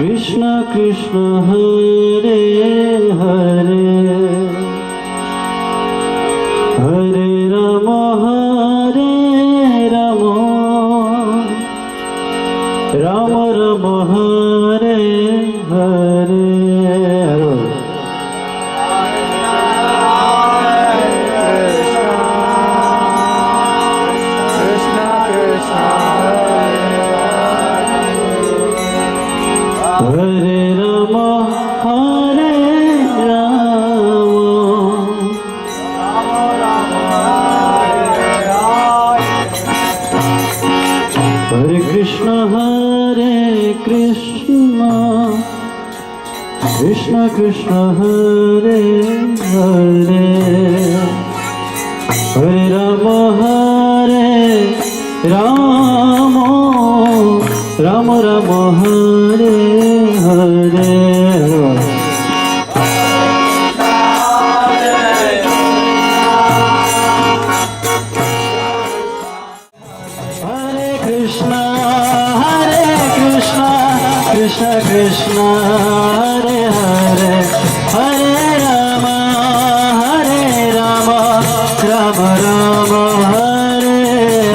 कृष्ण कृष्ण हरे हरे हरे राम राम राम हरे हरे। हरे राम हरे कृष्ण कृष्ण कृष्ण हरे हरे हरे राम राम राम हरे हरे। कृष्ण कृष्ण हरे हरे हरे राम राम राम हरे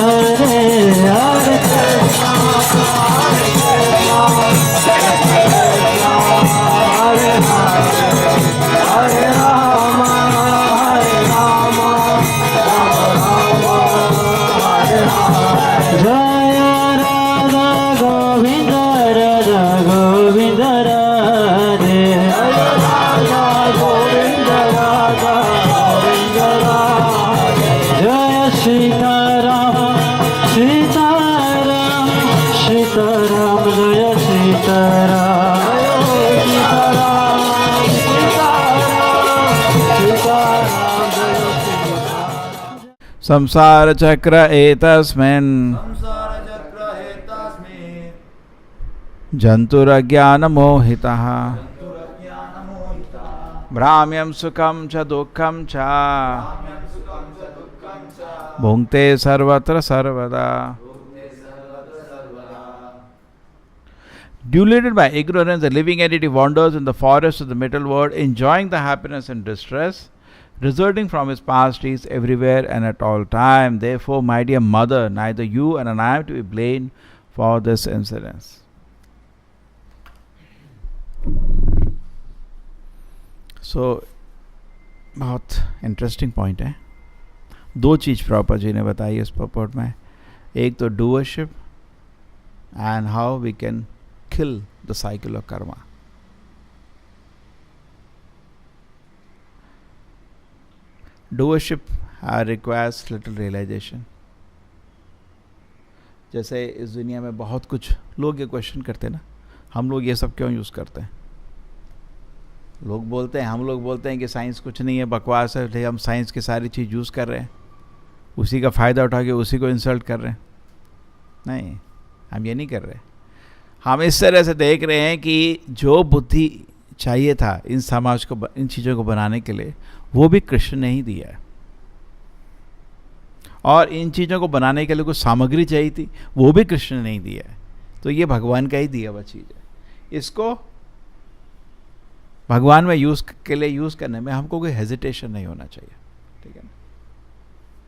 हरे हरे संसार चक्र एतस्मिन् जन्तुरज्ञान मोहितः भ्राम्यं सुखं च दुःखं च भुङ्क्ते सर्वत्र सर्वदा। Deluded by ignorance, the living entity wanders in the forest of the middle world, enjoying the happiness and distress resulting from his past deeds everywhere and at all time. Therefore, my dear mother, neither you and I am to be blamed for this incident. So, बहुत interesting point है। दो चीज़ proper जी ने बताई इस point में, एक तो doership and how we can kill the cycle of karma. Doership requires little realization. जैसे इस दुनिया में बहुत कुछ लोग ये क्वेश्चन करते हैं ना, हम लोग ये सब क्यों यूज़ करते हैं? लोग बोलते हैं, हम लोग बोलते हैं कि साइंस कुछ नहीं है, बकवास है, लेकिन हम साइंस की सारी चीज़ यूज़ कर रहे हैं, उसी का फ़ायदा उठा के उसी को इंसल्ट कर रहे हैं। नहीं, हम ये नहीं कर रहे। हम इस तरह से देख रहे हैं कि जो बुद्धि चाहिए था इन समाज को, इन चीज़ों को बनाने के लिए, वो भी कृष्ण ने ही दिया है। और इन चीज़ों को बनाने के लिए कुछ सामग्री चाहिए थी, वो भी कृष्ण ने ही दिया है। तो ये भगवान का ही दिया हुआ चीज़ है। इसको भगवान में के लिए यूज़ करने में हमको कोई हेजिटेशन नहीं होना चाहिए, ठीक है ना।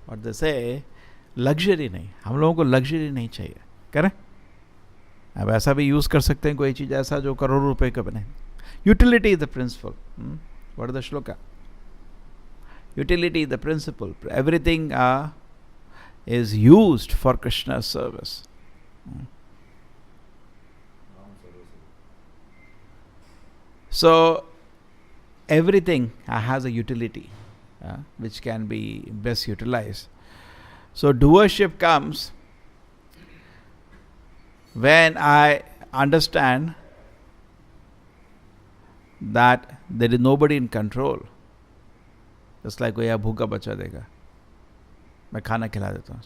और जैसे लग्जरी नहीं, हम लोगों को लग्जरी नहीं चाहिए, करें। अब ऐसा भी यूज़ कर सकते हैं कोई चीज़ ऐसा जो करोड़ों रुपए का बने। Utility is the principle. What is the shloka? Utility is the principle. Everything is used for Krishna's service. So everything has a utility which can be best utilized. So doership comes when I understand that there is nobody in control. Just like कोई आप भूखा बच्चा देगा, मैं खाना खिला देता हूँ,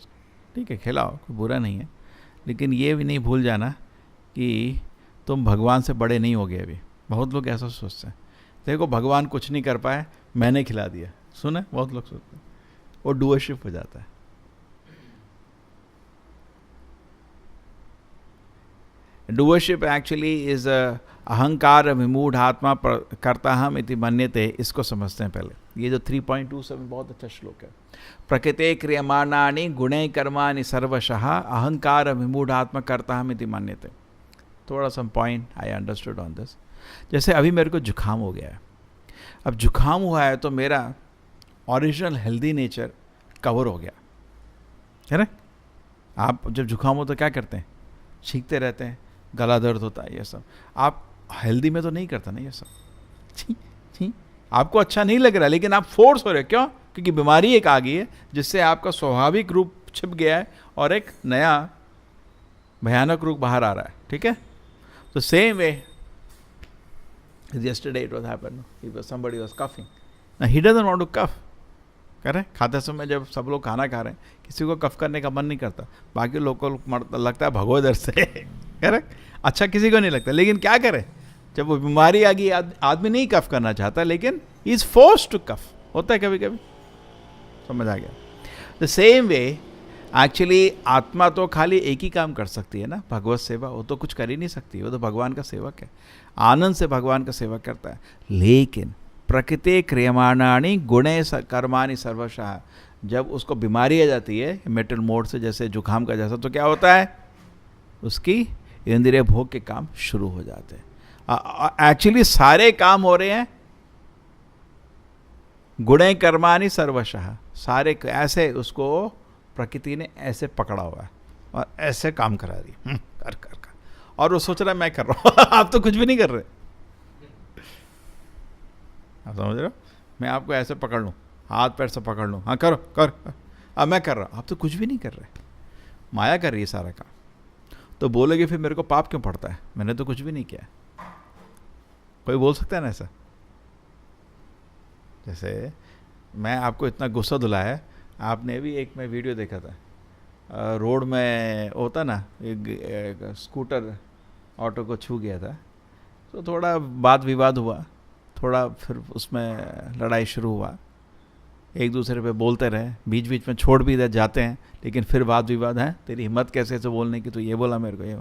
ठीक है खिलाओ, कोई बुरा नहीं है, लेकिन ये भी नहीं भूल जाना कि तुम भगवान से बड़े नहीं हो गए अभी। बहुत लोग ऐसा सोचते हैं, देखो भगवान कुछ नहीं कर पाए, मैंने खिला दिया। सुने, बहुत लोग सोचते हैं, वो डूअरशिप हो जाता है। डूअरशिप एक्चुअली इज अहंकार विमूढ़ आत्मा करता हम इति मन्यते, इसको समझते हैं पहले। ये जो 3.27 बहुत अच्छा श्लोक है। प्रकृते क्रियमाणानि गुणे कर्माणि सर्वशः अहंकार विमूढ़ आत्मा करता हम इति मन्यते। थोड़ा सा point I understood on this. जैसे अभी मेरे को जुकाम हो गया है, अब जुकाम हुआ है तो मेरा ओरिजिनल हेल्दी नेचर कवर हो गया है ना। आप जब जुकाम हो तो क्या करते हैं, छींकते रहते हैं, गला दर्द होता है, ये सब। आप हेल्दी में तो नहीं करता ना ये सब। छी छी, आपको अच्छा नहीं लग रहा, लेकिन आप फोर्स हो रहे। क्यों? क्योंकि बीमारी एक आ गई है जिससे आपका स्वाभाविक रूप छिप गया है और एक नया भयानक रूप बाहर आ रहा है। ठीक है, तो same way yesterday it was happened, somebody was coughing, now he doesn't want to cough। करें खाते समय जब सब लोग खाना खा रहे हैं, किसी को कफ करने का मन नहीं करता, बाकी लोगों को लगता है भगो इधर से। करेक्ट, अच्छा किसी को नहीं लगता, लेकिन क्या करें, जब वो बीमारी आ गई, आदमी नहीं कफ करना चाहता, लेकिन ही इज फोर्स्ड टू कफ। होता है कभी कभी, समझ आ गया। द सेम वे एक्चुअली आत्मा तो खाली एक ही काम कर सकती है ना, भगवत सेवा। वो तो कुछ कर ही नहीं सकती, वो तो भगवान का सेवक है, आनंद से भगवान का सेवा करता है। लेकिन प्रकृति क्रियमाणानि गुणे कर्माणि सर्वशः, जब उसको बीमारी आ जाती है मेटल मोड से, जैसे जुकाम का जैसा, तो क्या होता है, उसकी इंद्रिय भोग के काम शुरू हो जाते हैं। एक्चुअली सारे काम हो रहे हैं गुणे कर्माणि सर्वशः, सारे ऐसे उसको प्रकृति ने ऐसे पकड़ा हुआ है और ऐसे काम करा रही कर कर कर, और वो सोच रहा है मैं कर रहा हूँ। आप तो कुछ भी नहीं कर रहे। आप समझ रहे हो, मैं आपको ऐसे पकड़ लूँ, हाथ पैर से पकड़ लूँ, हाँ करो कर, अब मैं कर रहा हूँ, आप तो कुछ भी नहीं कर रहे, माया कर रही है सारा काम। तो बोलोगे फिर मेरे को पाप क्यों पड़ता है, मैंने तो कुछ भी नहीं किया। कोई बोल सकता है ना ऐसा? जैसे मैं आपको इतना गुस्सा दिलाया, आपने भी एक मैं वीडियो देखा था, रोड में होता ना, एक स्कूटर ऑटो को छू गया था, तो थोड़ा वाद विवाद हुआ, थोड़ा फिर उसमें लड़ाई शुरू हुआ, एक दूसरे पे बोलते रहे, बीच बीच में छोड़ भी जाते हैं, लेकिन फिर वाद विवाद है, तेरी हिम्मत कैसे ऐसे बोलने की, तो ये बोला मेरे को ये।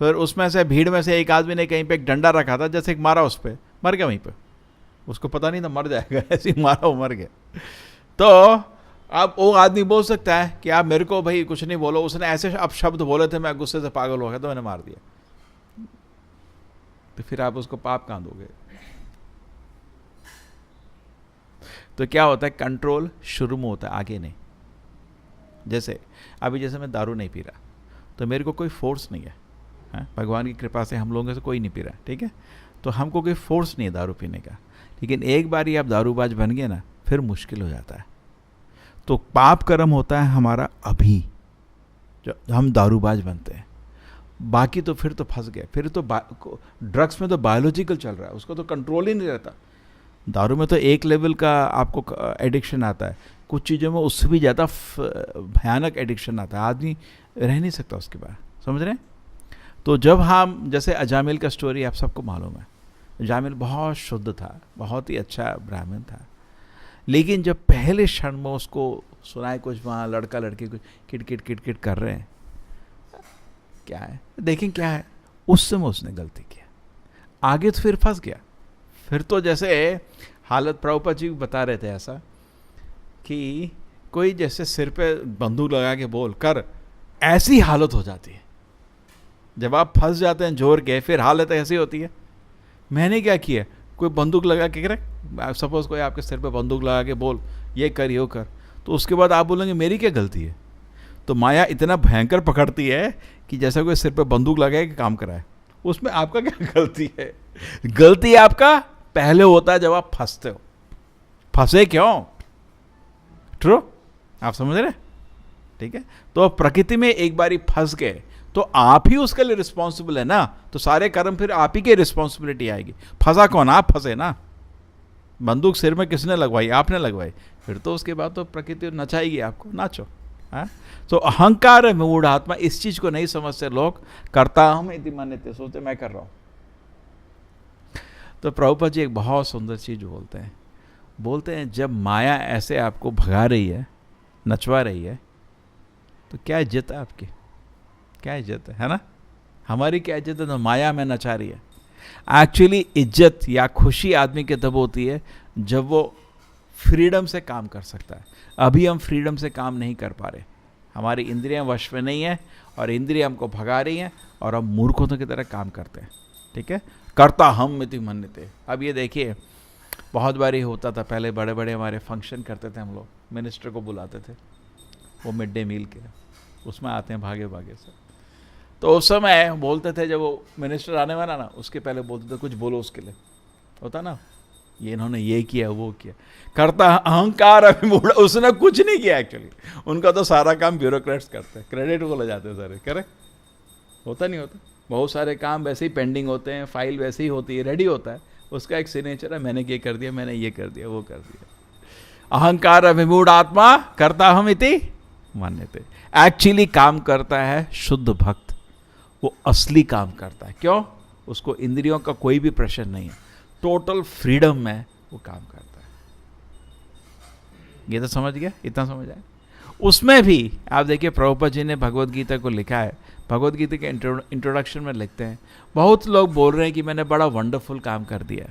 फिर उसमें से भीड़ में से एक आदमी ने कहीं पे एक डंडा रखा था, जैसे एक मारा, उस पर मर गया वहीं पे, उसको पता नहीं था मर जाएगा, ऐसे ही मारा वो मर गया। तो अब वो आदमी बोल सकता है कि आप मेरे को भाई कुछ नहीं बोलो, उसने ऐसे अब शब्द बोले थे, मैं गुस्से से पागल हो गया तो मैंने मार दिया, तो फिर आप उसको पाप कहाँ दोगे? तो क्या होता है, कंट्रोल शुरू में होता है, आगे नहीं। जैसे अभी जैसे मैं दारू नहीं पी रहा, तो मेरे को कोई फोर्स नहीं है, भगवान की कृपा से हम लोगों से कोई नहीं पी रहा, ठीक है, तो हमको कोई फोर्स नहीं है दारू पीने का। लेकिन एक बार ही आप दारूबाज बन गए ना, फिर मुश्किल हो जाता है। तो पाप कर्म होता है हमारा अभी, जब हम दारूबाज बनते हैं, बाकी तो फिर तो फंस गए। फिर तो ड्रग्स में तो बायोलॉजिकल चल रहा है, उसको तो कंट्रोल ही नहीं रहता। दारू में तो एक लेवल का आपको एडिक्शन आता है, कुछ चीज़ों में उससे भी ज़्यादा भयानक एडिक्शन आता है, आदमी रह नहीं सकता उसके बाद, समझ रहे हैं? तो जब हम, जैसे अजामिल का स्टोरी आप सबको मालूम है, अजामिल बहुत शुद्ध था, बहुत ही अच्छा ब्राह्मण था, लेकिन जब पहले क्षण में उसको सुनाए कुछ वहाँ लड़का लड़की कुछ किट कर रहे हैं, क्या है देखें क्या है, उस समय उसने गलती किया, आगे तो फिर फंस गया। फिर तो जैसे हालत प्रभुपाद जी बता रहे थे ऐसा कि कोई जैसे सिर पे बंदूक लगा के बोल कर, ऐसी हालत हो जाती है जब आप फंस जाते हैं जोर के, फिर हालत ऐसी होती है। मैंने क्या किया, कोई बंदूक लगा के करे, सपोज कोई आपके सिर पे बंदूक लगा के बोल ये कर यो कर, तो उसके बाद आप बोलेंगे मेरी क्या गलती है? तो माया इतना भयंकर पकड़ती है कि जैसा कोई सिर पे बंदूक लगाए कि काम कराए, उसमें आपका क्या गलती है? गलती आपका पहले होता है जब आप फंसते हो। फंसे क्यों? ट्रू, आप समझ रहे? ठीक है, तो प्रकृति में एक बारी फंस गए तो आप ही उसके लिए रिस्पॉन्सिबल है ना, तो सारे कर्म फिर आप ही की रिस्पॉन्सिबिलिटी आएगी। फंसा कौन? आप फंसे ना। बंदूक सिर में किसने लगवाई? आपने लगवाई, फिर तो उसके बाद तो प्रकृति नचाएगी आपको, नाचो। तो अहंकार मूढ़ आत्मा, इस चीज को नहीं समझते लोग, करता हम इति मान्यते, सोचते मैं कर रहा हूं। तो प्रभुपाद जी एक बहुत सुंदर चीज बोलते हैं जब माया ऐसे आपको भगा रही है, नचवा रही है, तो क्या इज्जत है आपकी? क्या इज्जत है ना? हमारी क्या इज्जत है? तो माया में नचा रही है। एक्चुअली इज्जत या खुशी आदमी के तब होती है जब वो फ्रीडम से काम कर सकता है। अभी हम फ्रीडम से काम नहीं कर पा रहे, हमारी इंद्रियां वश में नहीं है और इंद्रियां हमको भगा रही हैं और हम मूर्खों की तरह काम करते हैं। ठीक है, कर्ता हम इति मन्यते। अब ये देखिए, बहुत बार ये होता था पहले, बड़े बड़े हमारे फंक्शन करते थे हम लोग, मिनिस्टर को बुलाते थे, वो मिड डे मील के, उसमें आते हैं भागे भागे से। तो उस समय बोलते थे, जब वो मिनिस्टर आने वाला ना, उसके पहले बोलते थे कुछ बोलो उसके लिए, होता ना, ये इन्होंने ये किया वो किया, करता अहंकार अभिमूढ़। उसने कुछ नहीं किया एक्चुअली, उनका तो सारा काम ब्यूरोक्रेट्स करते हैं, क्रेडिट को ले जाते हैं सारे। करेक्ट होता नहीं होता? बहुत सारे काम वैसे ही पेंडिंग होते हैं, फाइल वैसे ही होती है, रेडी होता है, उसका एक सिग्नेचर है, मैंने ये कर दिया, मैंने ये कर दिया, वो कर दिया। अहंकार अभिमूढ़ आत्मा करता हम इति मान्यते। एक्चुअली काम करता है शुद्ध भक्त, वो असली काम करता है। क्यों? उसको इंद्रियों का कोई भी प्रेशर नहीं है, टोटल फ्रीडम में वो काम करता है। ये तो समझ गया, इतना समझ आया। उसमें भी आप देखिए, प्रभुपाद जी ने भगवद गीता को लिखा है, भगवद गीता के इंट्रोडक्शन में लिखते हैं, बहुत लोग बोल रहे हैं कि मैंने बड़ा वंडरफुल काम कर दिया।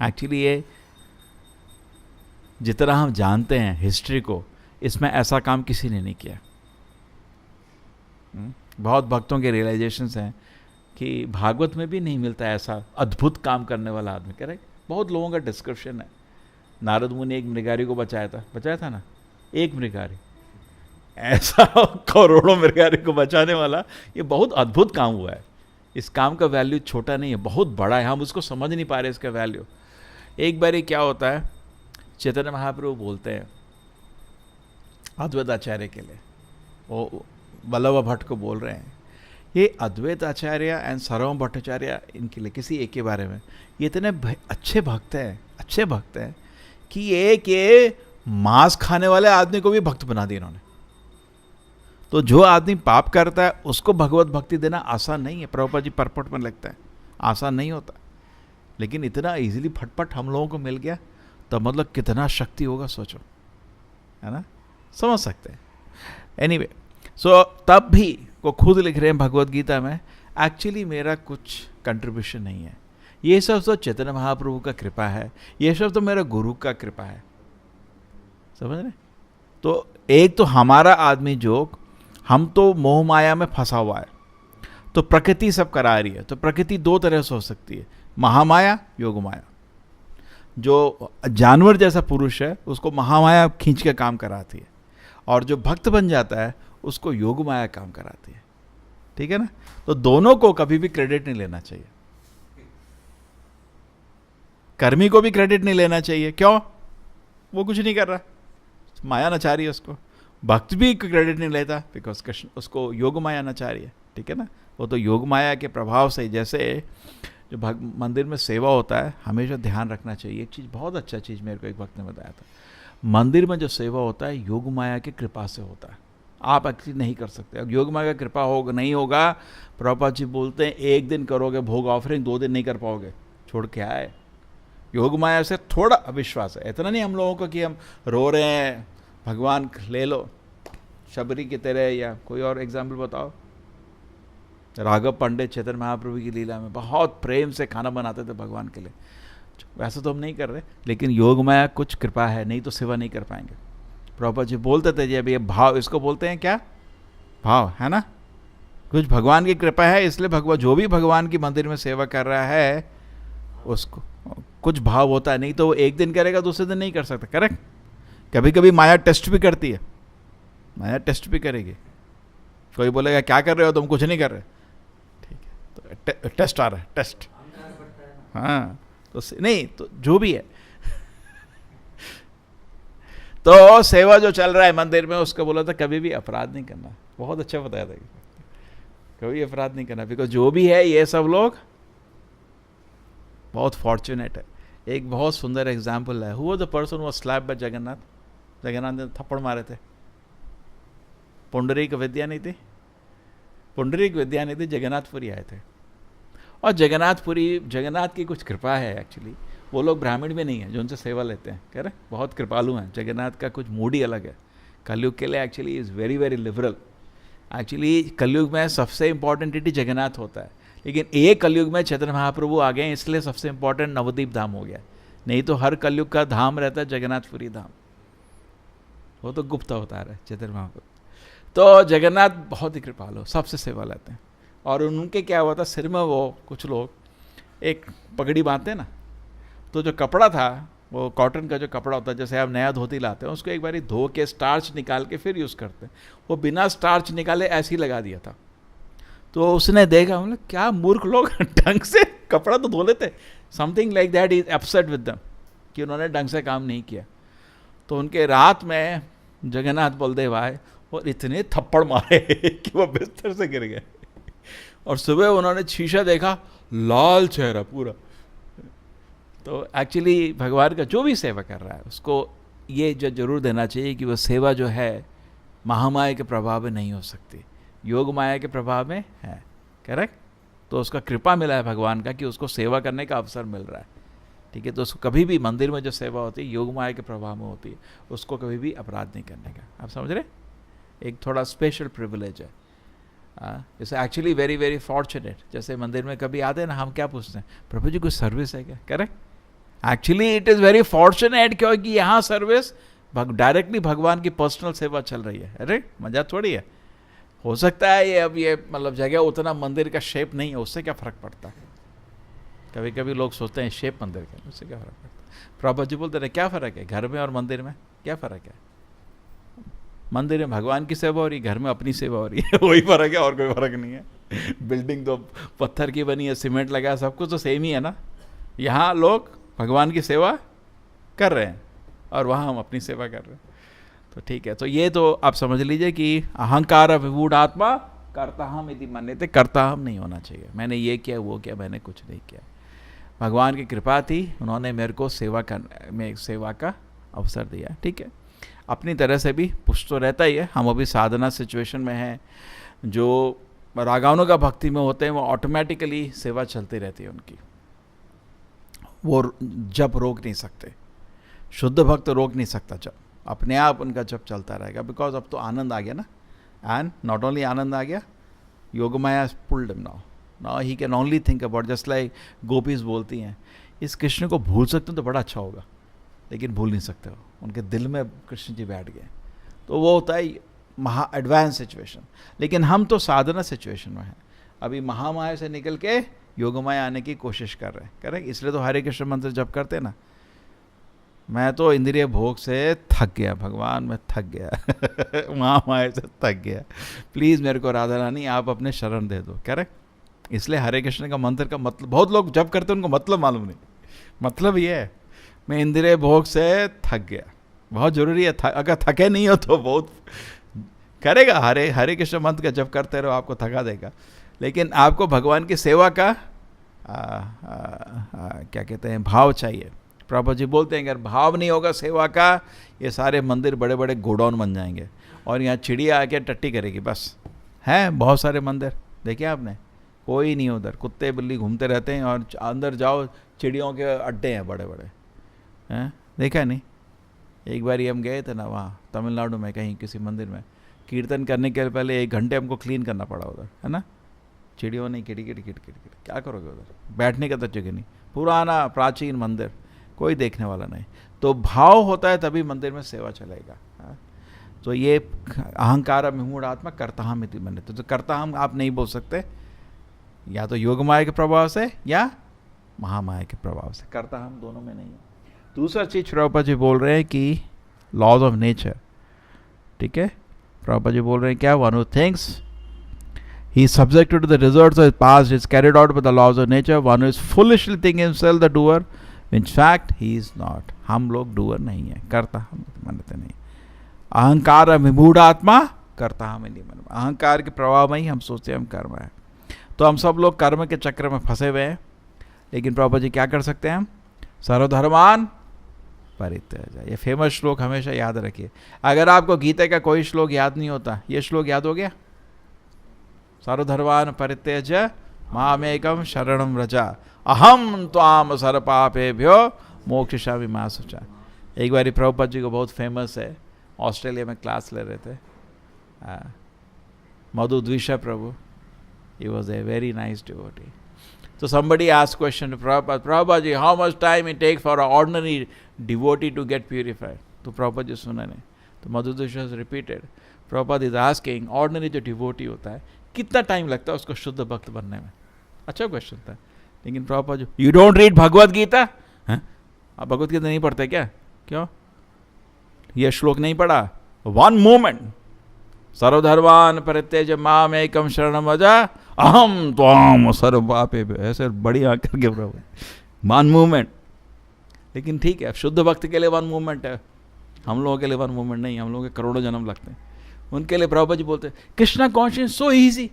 एक्चुअली ये जितना हम जानते हैं हिस्ट्री को, इसमें ऐसा काम किसी ने नहीं किया। बहुत भक्तों के रियलाइजेशंस हैं कि भागवत में भी नहीं मिलता ऐसा अद्भुत काम करने वाला आदमी। करेक्ट, बहुत लोगों का डिस्क्रिप्शन है। नारद मुनि ने एक मृगारी को बचाया था ना, एक मृगारी, ऐसा करोड़ों मृगारी को बचाने वाला, ये बहुत अद्भुत काम हुआ है। इस काम का वैल्यू छोटा नहीं है, बहुत बड़ा है, हम उसको समझ नहीं पा रहे इसका वैल्यू। एक बार क्या होता है, चैतन्य महाप्रभु बोलते हैं अद्वैत आचार्य के लिए, वो वल्लभ भट्ट को बोल रहे हैं, ये अद्वैत आचार्य एंड सर्वम भट्टाचार्य, इनके लिए किसी एक के बारे में, ये इतने अच्छे भक्त हैं कि ये मांस खाने वाले आदमी को भी भक्त बना दिया इन्होंने। तो जो आदमी पाप करता है उसको भगवत भक्ति देना आसान नहीं है। प्रभुपाद जी परपट में लगता है आसान नहीं होता, लेकिन इतना इजीली फटफट हम लोगों को मिल गया, तो मतलब कितना शक्ति होगा सोचो, है ना, समझ सकते हैं। एनीवे, सो तब भी वो खुद लिख रहे हैं भगवद गीता में, एक्चुअली मेरा कुछ कंट्रीब्यूशन नहीं है, ये सब तो चैतन्य महाप्रभु का कृपा है, ये सब तो मेरा गुरु का कृपा है। समझ रहे? तो एक तो हमारा आदमी जो, हम तो मोह माया में फंसा हुआ है, तो प्रकृति सब करा रही है। तो प्रकृति दो तरह से हो सकती है, महामाया, योग माया। जो जानवर जैसा पुरुष है उसको महामाया खींच के काम कराती है, और जो भक्त बन जाता है उसको योग माया काम कराती है। ठीक है ना? तो दोनों को कभी भी क्रेडिट नहीं लेना चाहिए। कर्मी को भी क्रेडिट नहीं लेना चाहिए। क्यों? वो कुछ नहीं कर रहा, माया नचा रही है उसको। भक्त भी क्रेडिट नहीं लेता, बिकॉज कृष्ण उसको योग माया नचा रही है। ठीक है ना? वो तो योग माया के प्रभाव से, जैसे जो मंदिर में सेवा होता है, हमेशा ध्यान रखना चाहिए। एक चीज़, बहुत अच्छा चीज़ मेरे को एक भक्त ने बताया था, मंदिर में जो सेवा होता है योग माया की कृपा से होता है, आप एक्चुअली नहीं कर सकते। अब योग माया का कृपा होगा नहीं होगा, प्रभुपाद जी बोलते हैं एक दिन करोगे भोग ऑफरिंग, 2 दिन नहीं कर पाओगे, छोड़ के आए। योग माया से थोड़ा अविश्वास है, इतना नहीं हम लोगों को कि हम रो रहे हैं भगवान ले लो, शबरी की तरह, या कोई और एग्जाम्पल बताओ। राघव पंडित चैतन्य महाप्रभु की लीला में बहुत प्रेम से खाना बनाते थे भगवान के लिए, वैसा तो हम नहीं कर रहे, लेकिन योग माया कुछ कृपा है, नहीं तो सेवा नहीं कर पाएंगे। प्रभुपाद जी बोलते थे, जब ये भाव, इसको बोलते हैं क्या, भाव, है ना, कुछ भगवान की कृपा है, इसलिए भगवान जो भी भगवान की मंदिर में सेवा कर रहा है उसको कुछ भाव होता है, नहीं तो वो एक दिन करेगा दूसरे दिन नहीं कर सकता। करेक्ट? कभी कभी माया टेस्ट भी करती है, माया टेस्ट भी करेगी। कोई बोलेगा क्या कर रहे हो तुम, कुछ नहीं कर रहे, ठीक है, तो टेस्ट आ रहा है, टेस्ट, हाँ, तो नहीं तो जो भी है तो सेवा जो चल रहा है मंदिर में, उसका बोला था कभी भी अपराध नहीं करना। बहुत अच्छा बताया था, कभी अपराध नहीं करना, बिकॉज जो भी है ये सब लोग बहुत फॉर्चुनेट है। एक बहुत सुंदर एग्जाम्पल है, who was the person was slapped by Jagannath, Jagannath ने थप्पड़ मारे थे, पुंडरीक विद्यानिधि, पुंडरीक विद्यानिधि जगन्नाथपुरी आए थे, और जगन्नाथ की कुछ कृपा है एक्चुअली। वो लोग ब्राह्मण भी नहीं है जो उनसे सेवा लेते हैं, कह रहे बहुत कृपालु हैं। जगन्नाथ का कुछ मूड ही अलग है, कलयुग के लिए actually is very very liberal. Actually कलयुग में सबसे इंपॉर्टेंट एंटिटी जगन्नाथ होता है, लेकिन एक कलयुग में चैतन्य महाप्रभु आ गए हैं, इसलिए सबसे इंपॉर्टेंट नवद्वीप धाम हो गया। नहीं तो हर कलयुग का धाम रहता है जगन्नाथपुरी धाम, वो तो गुप्त अवतार है चैतन्य महाप्रभु। तो जगन्नाथ बहुत ही कृपालु, सबसे सेवा लेते हैं। और उनके क्या हुआ था, सिर में वो कुछ लोग एक पगड़ी बांधते हैं ना, तो जो कपड़ा था वो कॉटन का जो कपड़ा होता है, जैसे आप नया धोती लाते हैं उसको एक बारी धो के स्टार्च निकाल के फिर यूज़ करते हैं, वो बिना स्टार्च निकाले ऐसे ही लगा दिया था। तो उसने देखा, मतलब क्या मूर्ख लोग ढंग से कपड़ा तो धो लेते, something like that is upset with them कि उन्होंने ढंग से काम नहीं किया। तो उनके रात में जगन्नाथ बलदेव आए और इतने थप्पड़ मारे कि वो बिस्तर से गिर गए। और सुबह उन्होंने शीशा देखा, लाल चेहरा पूरा। तो एक्चुअली भगवान का जो भी सेवा कर रहा है उसको ये जो जरूर देना चाहिए कि वो सेवा जो है महामाया के प्रभाव में नहीं हो सकती, योग माया के प्रभाव में है। करेक्ट? तो उसका कृपा मिला है भगवान का कि उसको सेवा करने का अवसर मिल रहा है। ठीक है? तो उसको कभी भी मंदिर में जो सेवा होती है योग माया के प्रभाव में होती है, उसको कभी भी अपराध नहीं करने का। आप समझ रहे? एक थोड़ा स्पेशल प्रिविलेज है। It's actually very very fortunate. जैसे मंदिर में कभी आते हैं ना, हम क्या पूछते हैं, प्रभु जी कोई सर्विस है क्या? Correct? Actually it is very fortunate, क्योंकि यहाँ सर्विस डायरेक्टली भगवान की पर्सनल सेवा चल रही है। अरे मजा थोड़ी है। हो सकता है ये अब ये मतलब जगह उतना मंदिर का शेप नहीं है, उससे क्या फ़र्क पड़ता है? कभी कभी लोग सोचते हैं शेप मंदिर का, उससे क्या फ़र्क पड़ता है? प्रभु जी बोलते रहे क्या फ़र्क है घर में और मंदिर में? क्या फ़र्क है? मंदिर में भगवान की सेवा हो रही है, घर में अपनी सेवा हो रही है। वही फ़र्क है और कोई फ़र्क नहीं है। बिल्डिंग तो पत्थर की बनी है, सीमेंट लगा है, सब कुछ तो सेम ही है ना। यहाँ लोग भगवान की सेवा कर रहे हैं और वहाँ हम अपनी सेवा कर रहे हैं। तो ठीक है, तो ये तो आप समझ लीजिए कि अहंकार विमूढ़ आत्मा करता हम यदि मान्यते, करता हम नहीं होना चाहिए। मैंने ये किया वो किया, मैंने कुछ नहीं किया। भगवान की कृपा थी, उन्होंने मेरे को सेवा का अवसर दिया। ठीक है, अपनी तरह से भी पुष्ट तो रहता ही है। हम अभी साधना सिचुएशन में हैं, जो रागावनों का भक्ति में होते हैं वो ऑटोमेटिकली सेवा चलती रहती है उनकी, वो जप रोक नहीं सकते। शुद्ध भक्त रोक नहीं सकता जप, अपने आप उनका जप चलता रहेगा, बिकॉज अब तो आनंद आ गया ना। एंड नॉट ओनली आनंद आ गया, Yogamaya pulled him now he can only think about, just like gopis बोलती हैं, इस कृष्ण को भूल सकते हो तो बड़ा अच्छा होगा, लेकिन भूल नहीं सकते हो। उनके दिल में कृष्ण जी बैठ गए। तो वो होता है महा एडवांस सिचुएशन। लेकिन हम तो साधना सिचुएशन में हैं, अभी महामाया से निकल के योगमाया आने की कोशिश कर रहे हैं। करेक्ट? इसलिए तो हरे कृष्ण मंत्र जप करते हैं ना। मैं तो इंद्रिय भोग से थक गया भगवान, मैं थक गया महामाया से थक गया, प्लीज़ मेरे को राधा रानी आप अपने शरण दे दो। करेक्ट? इसलिए हरे कृष्ण का मंत्र का मतलब, बहुत लोग जप करते हैं उनको मतलब मालूम नहीं। मतलब ये है, मैं इंद्रिय भोग से थक गया। बहुत ज़रूरी है, अगर थके नहीं हो तो बहुत करेगा। हरे कृष्ण मंत्र का जप करते रहो, आपको थका देगा। लेकिन आपको भगवान की सेवा का क्या कहते हैं, भाव चाहिए। प्रभु जी बोलते हैं अगर भाव नहीं होगा सेवा का, ये सारे मंदिर बड़े बड़े गोडाउन बन जाएंगे और यहाँ चिड़िया आके टट्टी करेगी बस। हैं बहुत सारे मंदिर देखे आपने, कोई नहीं उधर, कुत्ते बिल्ली घूमते रहते हैं और अंदर जाओ चिड़ियों के अड्डे हैं बड़े बड़े। हैं देखा नहीं? एक बार हम गए थे ना वहाँ तमिलनाडु में कहीं किसी मंदिर में, कीर्तन करने के पहले 1 घंटे हमको क्लीन करना पड़ा उधर, है ना। चिड़ियों ने kit kit kit kit kit, क्या करोगे उधर, बैठने का तो जगह नहीं। पुराना प्राचीन मंदिर, कोई देखने वाला नहीं। तो भाव होता है तभी मंदिर में सेवा चलेगा। तो ये अहंकार विमूढ़ आत्मा करता हम इति मन्यते, तो करता हम आप नहीं बोल सकते, या तो योग माया के प्रभाव से या महामाया के प्रभाव से। करता हम दोनों में नहीं है। दूसरा चीज प्रभुपाद जी बोल रहे हैं कि लॉज ऑफ नेचर। ठीक है, प्रभुपाद जी बोल रहे हैं क्या, one who thinks he is subjected to the results of his past, is carried out by the laws of nature. One who is foolishly thinking himself the doer, in fact he is not. हम लोग doer नहीं है, करता हम मानते नहीं। अहंकार विमूढ़ आत्मा करता हम नहीं मन, अहंकार के प्रभाव में ही हम सोचते हैं हम कर्म है। तो हम सब लोग कर्म के चक्र में फंसे हुए हैं। लेकिन प्रभुपाद जी क्या कर सकते हैं हम, सर्वधर्मान परित्यज्य। ये फेमस श्लोक हमेशा याद रखिए। अगर आपको गीता का कोई श्लोक याद नहीं होता, ये श्लोक याद हो गया, सर्वधर्मान परित्यज्य मामेकम शरणम व्रजा अहम त्वाम सर्वपापेभ्यो मोक्षयिष्यामि मा शुचा। एक बार प्रभुपाद जी को बहुत फेमस है, ऑस्ट्रेलिया में क्लास ले रहे थे, Madhudvisha Prabhu, he was a very nice devotee. So somebody asked question to Prabhupada, Prabhupada, how much time it takes for an ordinary devotee to get purified? तो Prabhupada जी सुना नहीं. तो Madhudvisha has repeated. Prabhupada is asking, ordinary जो devotee होता है, कितना time लगता है उसको शुद्ध भक्त बनने में? अच्छा क्वेश्चन था. लेकिन Prabhupada, you don't read Bhagavad Gita? आप भगवद गीता नहीं पढ़ते क्या? क्यों? ये श्लोक नहीं पढ़ा? One moment. सर्वधर्मान् परित्यज्य माम एकम शरणम व्रज अहम त्वाम सर्वपापेभ्यो. ऐसे बड़ी आंख करके प्रभु. One movement. लेकिन ठीक है, शुद्ध भक्त के लिए वन मूवमेंट है. हम लोगों के लिए वन मूवमेंट नहीं. हम लोगों के करोड़ों जन्म लगते हैं. उनके लिए प्रभुपाद जी बोलते हैं कृष्णा कॉन्शियस सो इजी.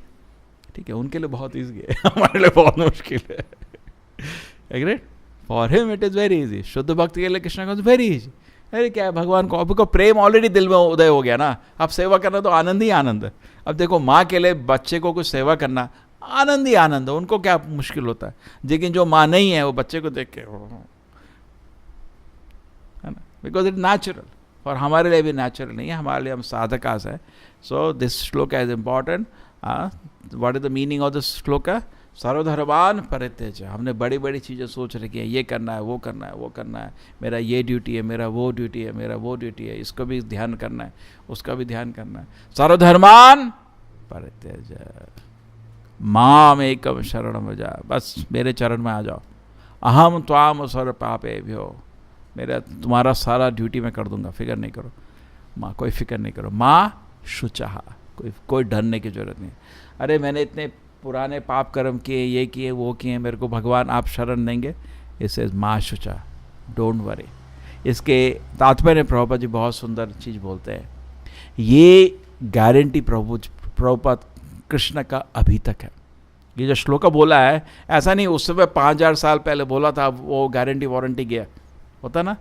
ठीक है, उनके लिए बहुत ईजी है, हमारे लिए बहुत मुश्किल है. Agreed? For him it is very easy. शुद्ध भक्त के लिए कृष्णा कॉन्शियस वेरी इजी. अरे क्या है, भगवान को आपको प्रेम ऑलरेडी दिल में उदय हो गया ना. अब सेवा करना तो आनंद ही आनंद है. अब देखो, माँ के लिए बच्चे को कुछ सेवा करना आनंद ही आनंद है. उनको क्या मुश्किल होता है. लेकिन जो माँ नहीं है वो बच्चे को देख के, है ना, बिकॉज इट नेचुरल. और हमारे लिए भी नेचुरल नहीं है, हमारे लिए हम साधकास है. सो दिस श्लोक is important. What is the meaning of this श्लोक? सर्वधर्मान् परित्यज्य. हमने बड़ी बड़ी चीज़ें सोच रखी है, ये करना है, वो करना है, वो करना है, मेरा ये ड्यूटी है, मेरा वो ड्यूटी है, मेरा वो ड्यूटी है, इसको भी ध्यान करना है, उसका भी ध्यान करना है. सर्वधर्मान् परित्यज्य माम एकम शरणम व्रज. बस मेरे चरण में आ जाओ. अहम त्वाम सर्व पापेभ्यो. मेरा तुम्हारा सारा ड्यूटी मैं कर दूंगा, फिक्र नहीं करो. माँ कोई फिक्र नहीं करो. माँ शुचः. कोई डरने की जरूरत नहीं. अरे मैंने इतने पुराने पाप कर्म किए, ये किए, वो किए, मेरे को भगवान आप शरण देंगे. इसे माँ शुचा, डोंट वरी. इसके तात्पर्य प्रभुपाद जी बहुत सुंदर चीज़ बोलते हैं. ये गारंटी प्रभुपाद कृष्ण का अभी तक है. ये जो श्लोका बोला है, ऐसा नहीं उस समय 5000 साल पहले बोला था, वो गारंटी वारंटी गया होता ना.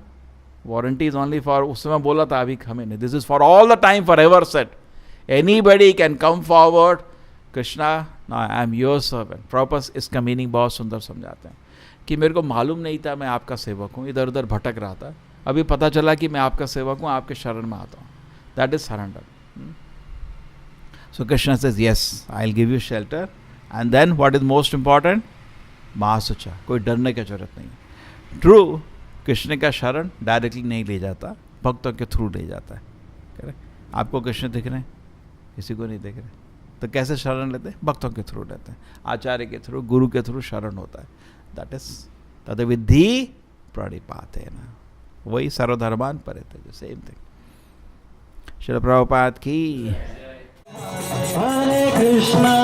वारंटी इज ओनली फॉर उस समय बोला था, अभी हमें नहीं. This is for all the time, forever set. Anybody can come forward. Krishna ना, आई एम योर सर्वेंट. प्रॉपर्स इसका मीनिंग बहुत सुंदर समझाते हैं कि मेरे को मालूम नहीं था मैं आपका सेवक हूँ, इधर उधर भटक रहा था, अभी पता चला कि मैं आपका सेवक हूँ, आपके शरण में आता हूँ. That is surrender. So Krishna says yes, I will give you shelter. And then what is most important? महासुचा. कोई डरने की जरूरत नहीं. ट्रू, कृष्ण का शरण डायरेक्टली नहीं ले जाता, भक्तों के थ्रू ले जाता है. करेक्ट? आपको कृष्ण दिख रहे हैं, किसी को नहीं दिख रहे, तो कैसे शरण लेते हैं? भक्तों के थ्रू लेते हैं, आचार्य के थ्रू, गुरु के थ्रू शरण होता है. दैट इज तद विधि प्रणिपातेन. वही सर्वधर्मान् परित्यज्य, सेम थिंग. श्रील प्रभुपाद की. हरे कृष्णा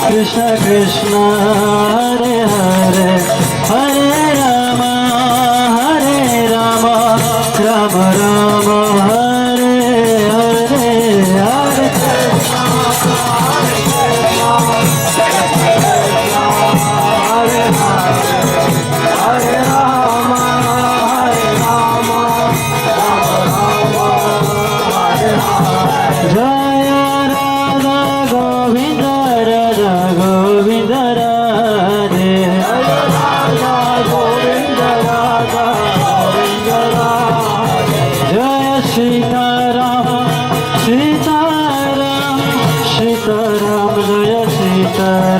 कृष्ण कृष्ण हरे हरे, हरे राम राम राम हरे हरे, हरे जय राधा गोविंद राधा गोविंद राधे, राधा गोविंद राधा गोविंद राधे. जय सीताराम सीताराम सीताराम, जय सीताराम.